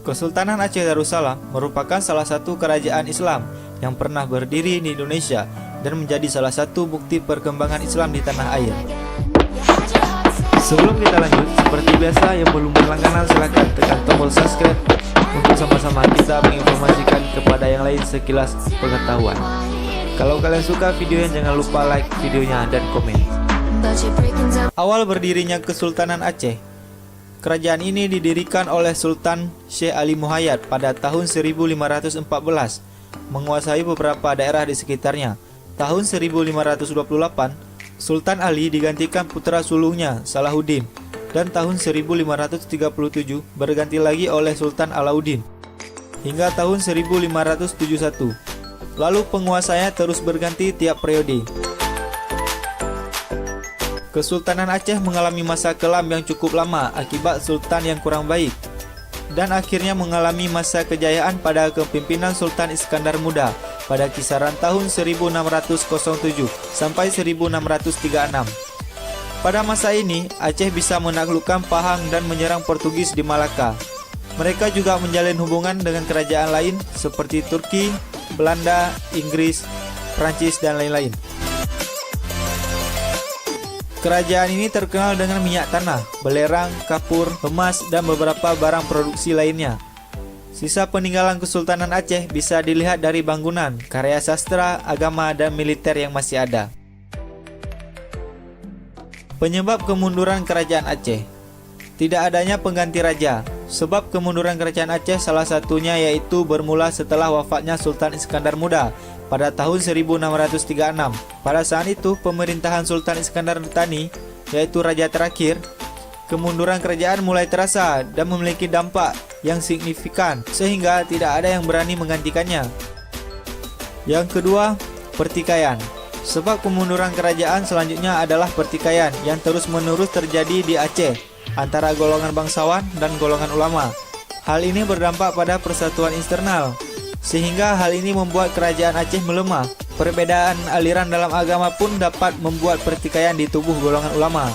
Kesultanan Aceh Darussalam merupakan salah satu kerajaan Islam yang pernah berdiri di Indonesia dan menjadi salah satu bukti perkembangan Islam di tanah air. Sebelum kita lanjut, seperti biasa yang belum berlangganan silahkan tekan tombol subscribe untuk sama-sama kita menginformasikan kepada yang lain sekilas pengetahuan. Kalau kalian suka videonya, jangan lupa like videonya dan komen. Awal berdirinya Kesultanan Aceh. Kerajaan ini didirikan oleh Sultan Syekh Ali Muhayyad pada tahun 1514, menguasai beberapa daerah di sekitarnya. Tahun 1528, Sultan Ali digantikan putra sulungnya Salahuddin, dan tahun 1537 berganti lagi oleh Sultan Alauddin hingga tahun 1571. Lalu penguasanya terus berganti tiap periode. Kesultanan Aceh mengalami masa kelam yang cukup lama akibat sultan yang kurang baik, dan akhirnya mengalami masa kejayaan pada kepemimpinan Sultan Iskandar Muda pada kisaran tahun 1607 sampai 1636. Pada masa ini, Aceh bisa menaklukkan Pahang dan menyerang Portugis di Malaka. Mereka juga menjalin hubungan dengan kerajaan lain seperti Turki, Belanda, Inggris, Prancis, dan lain-lain. Kerajaan ini terkenal dengan minyak tanah, belerang, kapur, emas, dan beberapa barang produksi lainnya. Sisa peninggalan Kesultanan Aceh bisa dilihat dari bangunan, karya sastra, agama, dan militer yang masih ada. Penyebab kemunduran Kerajaan Aceh. Tidak adanya pengganti raja. Sebab kemunduran Kerajaan Aceh salah satunya yaitu bermula setelah wafatnya Sultan Iskandar Muda pada tahun 1636. Pada saat itu, pemerintahan Sultan Iskandar Thani, yaitu raja terakhir, kemunduran kerajaan mulai terasa dan memiliki dampak yang signifikan, sehingga tidak ada yang berani menggantikannya. Yang kedua, pertikaian. Sebab kemunduran kerajaan selanjutnya adalah pertikaian yang terus-menerus terjadi di Aceh antara golongan bangsawan dan golongan ulama. Hal ini berdampak pada persatuan internal, sehingga hal ini membuat kerajaan Aceh melemah. Perbedaan aliran dalam agama pun dapat membuat pertikaian di tubuh golongan ulama.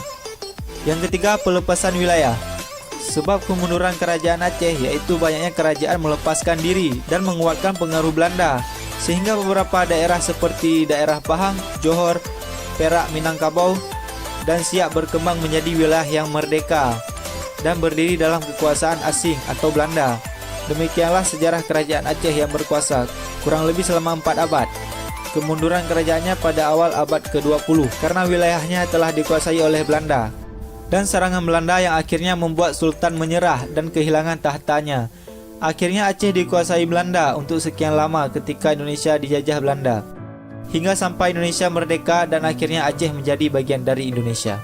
Yang ketiga, pelepasan wilayah. Sebab kemunduran kerajaan Aceh yaitu banyaknya kerajaan melepaskan diri dan menguatkan pengaruh Belanda, sehingga beberapa daerah seperti daerah Pahang, Johor, Perak, Minangkabau, dan Siak berkembang menjadi wilayah yang merdeka dan berdiri dalam kekuasaan asing atau Belanda. Demikianlah sejarah kerajaan Aceh yang berkuasa kurang lebih selama 4 abad. Kemunduran kerajaannya pada awal abad ke-20 karena wilayahnya telah dikuasai oleh Belanda, dan serangan Belanda yang akhirnya membuat Sultan menyerah dan kehilangan tahtanya. Akhirnya Aceh dikuasai Belanda untuk sekian lama ketika Indonesia dijajah Belanda, hingga sampai Indonesia merdeka dan akhirnya Aceh menjadi bagian dari Indonesia.